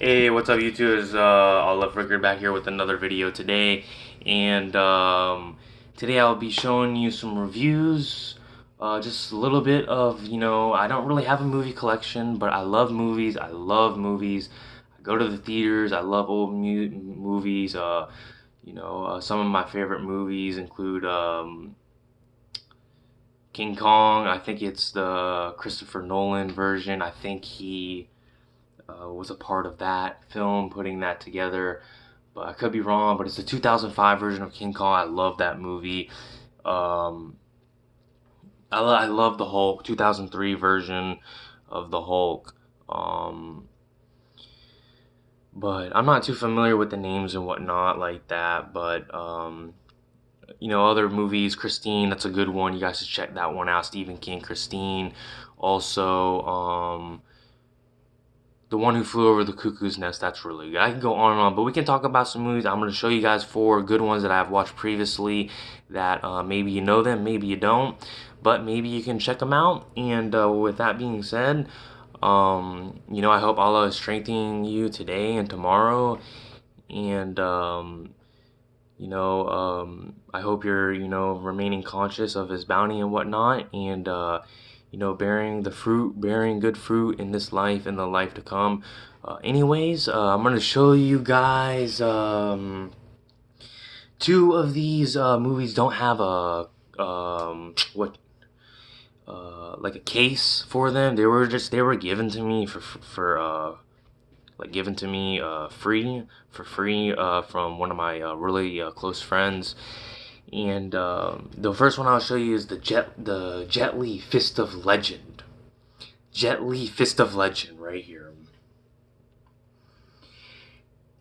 Hey, what's up YouTube? It's Olive Rickard back here with another video today. And today I'll be showing you some reviews. Just a little bit of, I don't really have a movie collection, but I love movies. I love movies. I go to the theaters. I love old movies. Some of my favorite movies include King Kong. I think it's the Christopher Nolan version. I think he was a part of that film, putting that together. But I could be wrong, but it's the 2005 version of King Kong. I love that movie. Um, I love the Hulk, 2003 version of the Hulk. Um, but I'm not too familiar with the names and whatnot like that. But other movies, Christine, that's a good one. You guys should check that one out. Stephen King, Christine. Also, The One Who Flew Over the Cuckoo's Nest, that's really good. I can go on and on, but we can talk about some movies. I'm going to show you guys 4 good ones that I've watched previously that maybe you know them, maybe you don't, but maybe you can check them out. And with that being said, I hope Allah is strengthening you today and tomorrow. And, I hope you're, remaining conscious of His bounty and whatnot. And, bearing good fruit in this life and the life to come. I'm going to show you guys 2 of these movies don't have a like a case for them. They were given to me free from one of my really close friends. And the first one I'll show you is the Jet Li Fist of Legend. Jet Li Fist of Legend right here.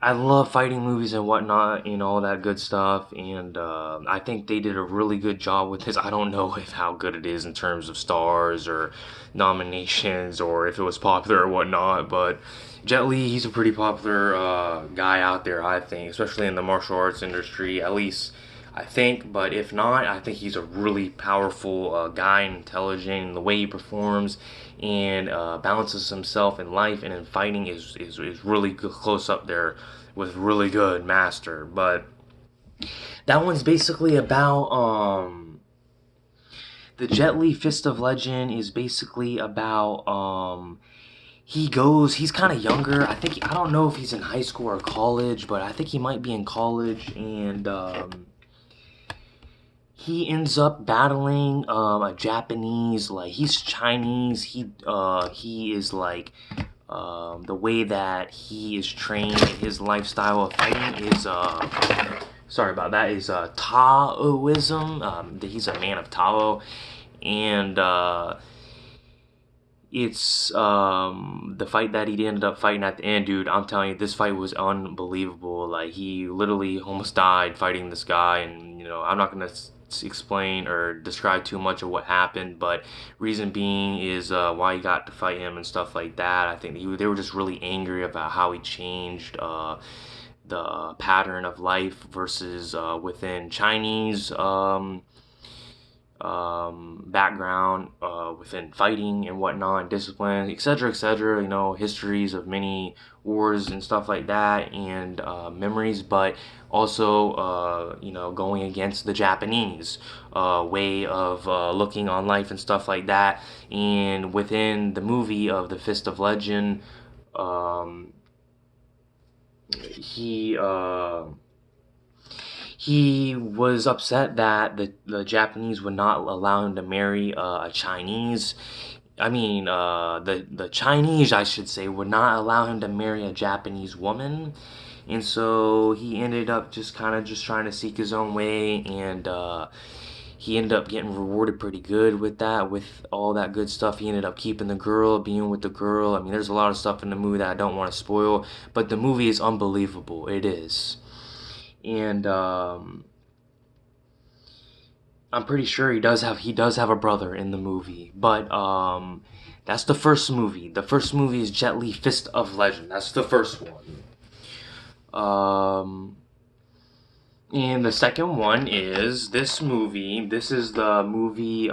I love fighting movies and whatnot and all that good stuff, and I think they did a really good job with this. I don't know if how good it is in terms of stars or nominations or if it was popular or whatnot, but Jet Li, he's a pretty popular guy out there, I think, especially in the martial arts industry, at least I think. But if not, I think he's a really powerful guy and intelligent, and the way he performs and balances himself in life and in fighting is really close up there with really good master. But that one's basically about the Jet Li Fist of Legend is basically about he's kind of younger. I don't know if he's in high school or college, but I think he might be in college. And he ends up battling a Japanese, like he's Chinese. He is like the way that he is trained, his lifestyle of fighting is sorry about that, is Taoism. He's a man of Tao, and it's the fight that he ended up fighting at the end, dude. I'm telling you, this fight was unbelievable. Like, he literally almost died fighting this guy, and I'm not gonna explain or describe too much of what happened, but reason being is why he got to fight him and stuff like that. I think they were just really angry about how he changed the pattern of life versus within Chinese background within fighting and whatnot, discipline, etc., etc. Histories of many wars and stuff like that, and memories, but also going against the Japanese way of looking on life and stuff like that. And within the movie of the Fist of Legend, he he was upset that the Japanese would not allow him to marry a Chinese. The Chinese, I should say, would not allow him to marry a Japanese woman. And so he ended up just kind of just trying to seek his own way, and he ended up getting rewarded pretty good with that, with all that good stuff. He ended up keeping the girl, being with the girl. I mean, there's a lot of stuff in the movie that I don't want to spoil, but the movie is unbelievable. It is. And I'm pretty sure he does have a brother in the movie. But that's the first movie. The first movie is Jet Li Fist of Legend. That's the first one. And the second one is this movie. This is the movie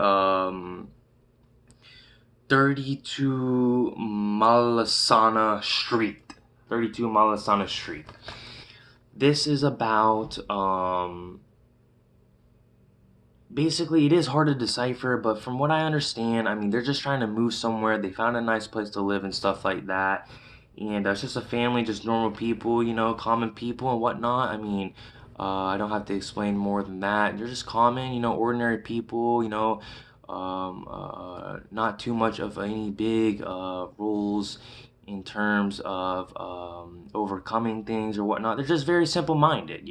32 Malasana Street. 32 Malasana Street. This is about basically, it is hard to decipher, but from what I understand, I mean, they're just trying to move somewhere. They found a nice place to live and stuff like that. And it's just a family, just normal people, common people and whatnot. I mean, I don't have to explain more than that. They're just common, ordinary people, not too much of any big rules in terms of overcoming things or whatnot. They're just very simple minded,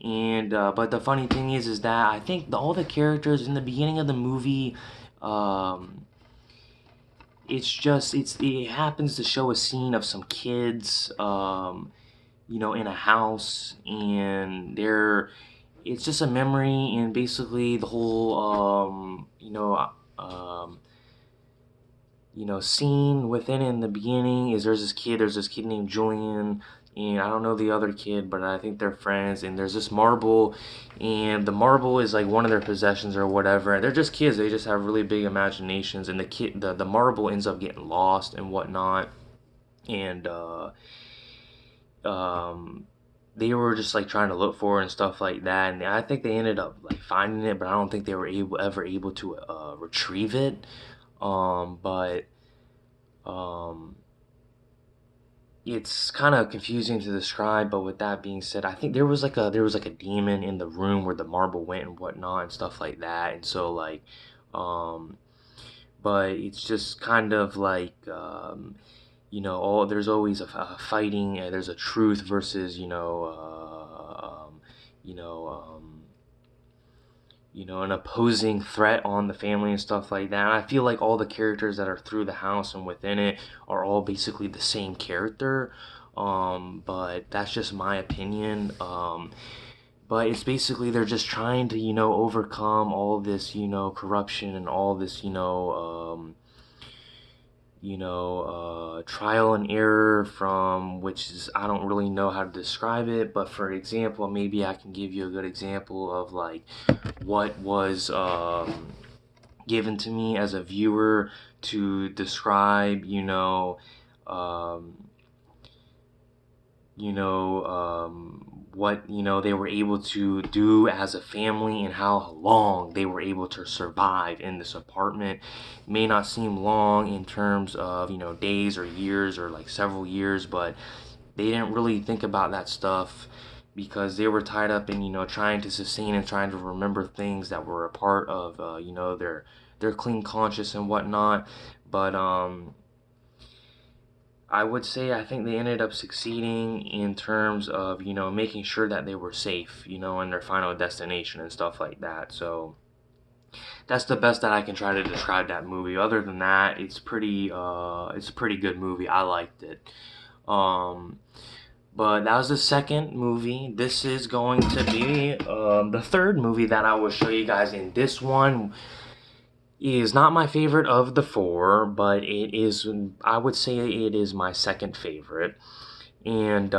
and but the funny thing is that I think all the characters in the beginning of the movie, um, it happens to show a scene of some kids, in a house, and it's just a memory, and basically the whole, scene within it in the beginning is there's this kid named Julian, and I don't know the other kid, but I think they're friends, and there's this marble, and the marble is like one of their possessions or whatever, and they're just kids, they just have really big imaginations, and the marble ends up getting lost and whatnot, and um, they were just like trying to look for it and stuff like that, and I think they ended up like finding it, but I don't think they were ever able to retrieve it, but um, it's kind of confusing to describe. But with that being said, I think there was like a demon in the room where the marble went and whatnot and stuff like that. And so like, um, but it's just kind of like all there's always a fighting. There's a truth versus you know um, an opposing threat on the family and stuff like that. I feel like all the characters that are through the house and within it are all basically the same character. But that's just my opinion. But it's basically they're just trying to, overcome all this, corruption and all this, trial and error from which is I don't really know how to describe it, but for example, maybe I can give you a good example of like what was given to me as a viewer to describe, um, what they were able to do as a family and how long they were able to survive in this apartment. It may not seem long in terms of days or years or like several years, but they didn't really think about that stuff because they were tied up in trying to sustain and trying to remember things that were a part of their clean conscious and whatnot. But I would say I think they ended up succeeding in terms of making sure that they were safe, in their final destination and stuff like that. So that's the best that I can try to describe that movie. Other than that, it's a pretty good movie. I liked it. Um, but that was the second movie. This is going to be the third movie that I will show you guys. In this one is not my favorite of the four, but it is. I would say it is my second favorite, and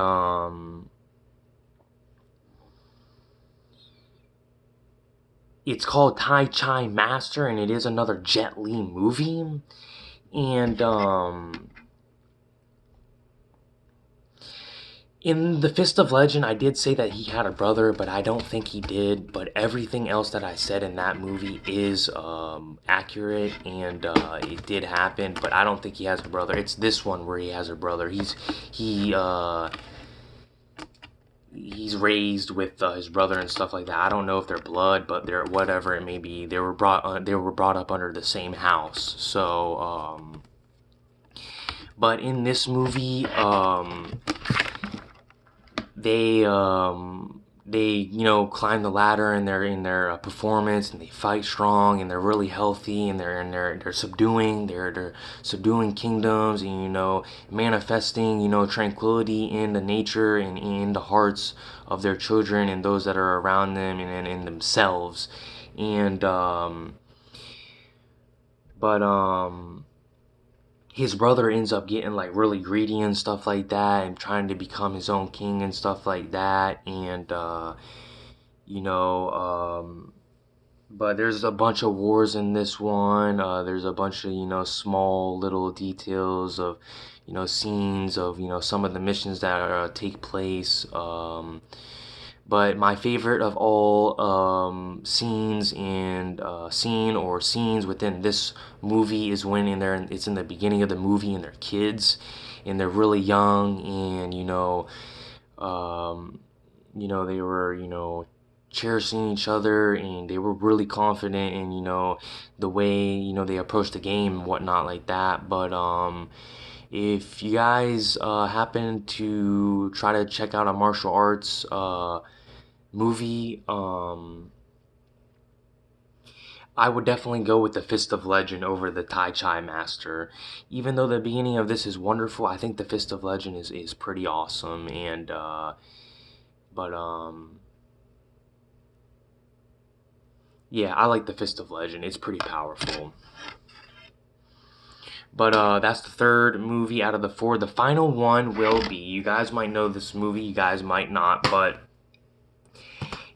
it's called Tai Chi Master, and it is another Jet Li movie, and in The Fist of Legend, I did say that he had a brother, but I don't think he did. But everything else that I said in that movie is accurate, and it did happen. But I don't think he has a brother. It's this one where he has a brother. He's raised with his brother and stuff like that. I don't know if they're blood, but they're whatever it may be. They were brought up under the same house. So, but in this movie, they climb the ladder in their performance, and they fight strong, and they're really healthy, and they're subduing kingdoms, and manifesting tranquility in the nature and in the hearts of their children and those that are around them and in themselves, and but his brother ends up getting like really greedy and stuff like that and trying to become his own king and stuff like that, and you know but there's a bunch of wars in this one. There's a bunch of small little details of scenes of some of the missions that take place. But my favorite of all scenes and scene or scenes within this movie is when it's in the beginning of the movie and they're kids and they're really young, and um, they were cherishing each other, and they were really confident in the way they approached the game and whatnot like that. But if you guys happen to try to check out a martial arts movie, I would definitely go with the Fist of Legend over the Tai Chi Master. Even though the beginning of this is wonderful, I think the Fist of Legend is pretty awesome. And but yeah, I like the Fist of Legend. It's pretty powerful. But that's the third movie out of the four. The final one will be, you guys might know this movie, you guys might not, but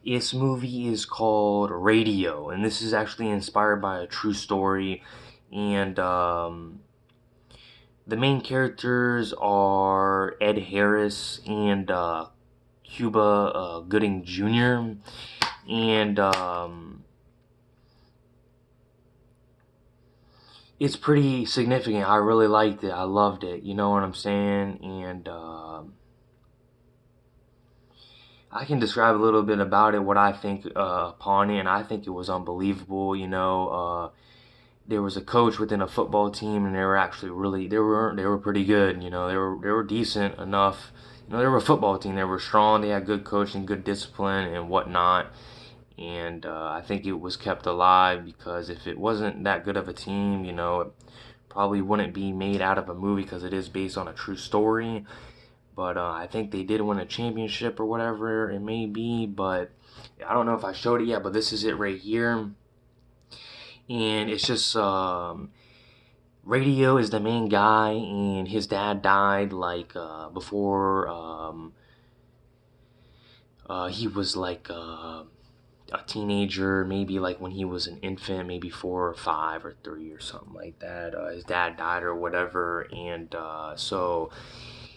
this movie is called Radio, and this is actually inspired by a true story. And the main characters are Ed Harris and Cuba Gooding Jr. And it's pretty significant. I really liked it. I loved it. You know what I'm saying? And I can describe a little bit about it, what I think upon it, and I think it was unbelievable. There was a coach within a football team, and they were actually really they were pretty good. They were decent enough. They were a football team. They were strong. They had good coaching, good discipline, and whatnot. And I think it was kept alive because if it wasn't that good of a team, it probably wouldn't be made out of a movie because it is based on a true story. But I think they did win a championship or whatever it may be. But I don't know if I showed it yet, but this is it right here. And it's just Radio is the main guy, and his dad died like before he was like a teenager, maybe like when he was an infant, maybe 4 or 5 or 3 or something like that. His dad died or whatever, and so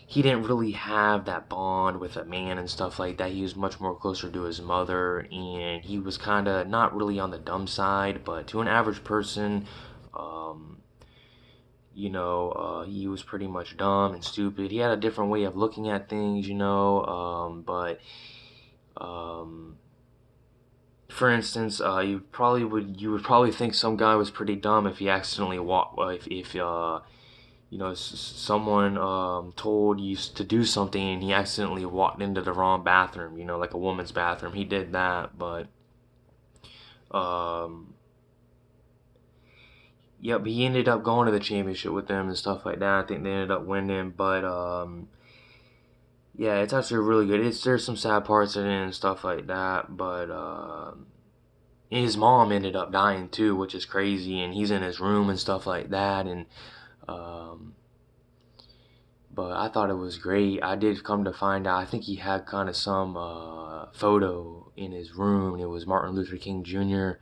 he didn't really have that bond with a man and stuff like that. He was much more closer to his mother, and he was kind of not really on the dumb side, but to an average person, um, he was pretty much dumb and stupid. He had a different way of looking at things, but um, for instance, you would probably think some guy was pretty dumb if he accidentally walked if someone told you to do something and he accidentally walked into the wrong bathroom, like a woman's bathroom. He did that, but um, yeah, but he ended up going to the championship with them and stuff like that. I think they ended up winning, but yeah, it's actually really good. There's some sad parts in it and stuff like that, but his mom ended up dying too, which is crazy, and he's in his room and stuff like that, and um, but I thought it was great. I did come to find out, I think he had kind of some photo in his room, and it was Martin Luther King Jr.,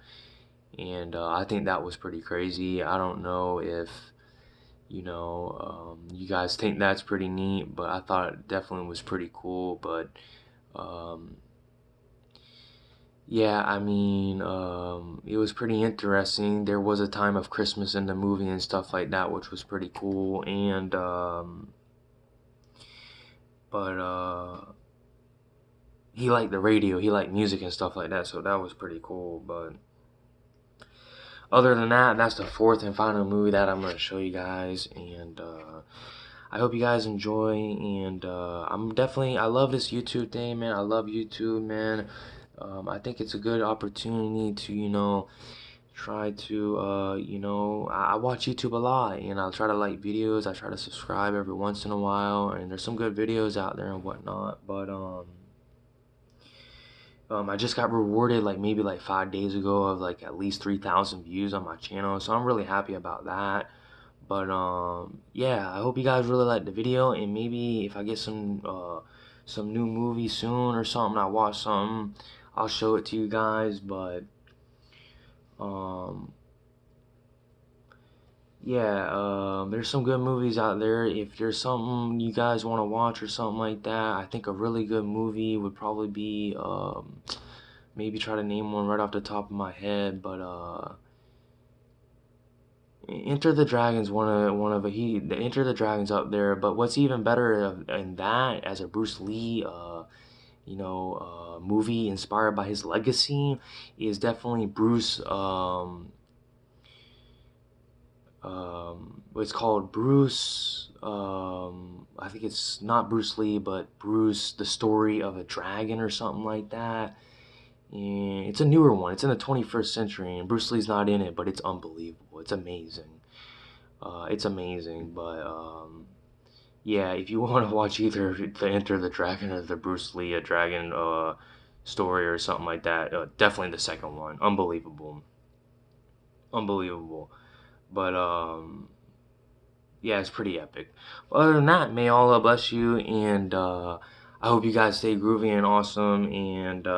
and I think that was pretty crazy. I don't know if you guys think that's pretty neat, but I thought it definitely was pretty cool. But um, yeah, I mean, it was pretty interesting. There was a time of Christmas in the movie and stuff like that, which was pretty cool. And but he liked the radio, he liked music and stuff like that, so that was pretty cool. But other than that, that's the fourth and final movie that I'm gonna show you guys, and I hope you guys enjoy. And I love this YouTube thing, man. I love YouTube, man. I think it's a good opportunity to try to I watch YouTube a lot, and I'll try to like videos. I try to subscribe every once in a while, and there's some good videos out there and whatnot. But I just got rewarded like maybe like 5 days ago of like at least 3,000 views on my channel, so I'm really happy about that. But yeah, I hope you guys really liked the video, and maybe if I get some new movie soon or something, I watch something, I'll show it to you guys. But um yeah, there's some good movies out there. If there's something you guys want to watch or something like that, I think a really good movie would probably be maybe try to name one right off the top of my head, but Enter the Dragon's the Enter the Dragon's up there. But what's even better in that as a Bruce Lee movie inspired by his legacy is definitely Bruce. It's called Bruce. I think it's not Bruce Lee, but Bruce: The Story of a Dragon or something like that. And it's a newer one. It's in the 21st century, and Bruce Lee's not in it, but it's unbelievable. It's amazing. It's amazing. But yeah, if you want to watch either the Enter the Dragon or the Bruce Lee a Dragon story or something like that, definitely the second one. Unbelievable, unbelievable. But yeah, it's pretty epic. But other than that, may Allah bless you, and I hope you guys stay groovy and awesome. And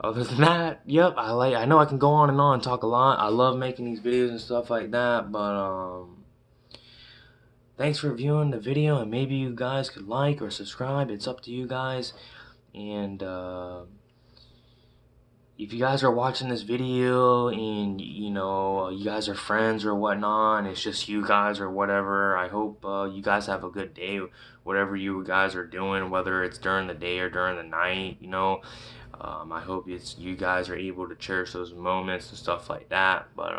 other than that, yep, I know I can go on and on and talk a lot. I love making these videos and stuff like that, but thanks for viewing the video, and maybe you guys could like or subscribe. It's up to you guys. And if you guys are watching this video and you guys are friends or whatnot, and it's just you guys or whatever, I hope you guys have a good day, whatever you guys are doing, whether it's during the day or during the night. I hope you guys are able to cherish those moments and stuff like that. But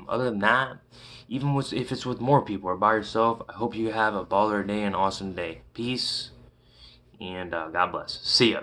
other than that, if it's with more people or by yourself, I hope you have a baller day and awesome day. Peace, and God bless. See ya.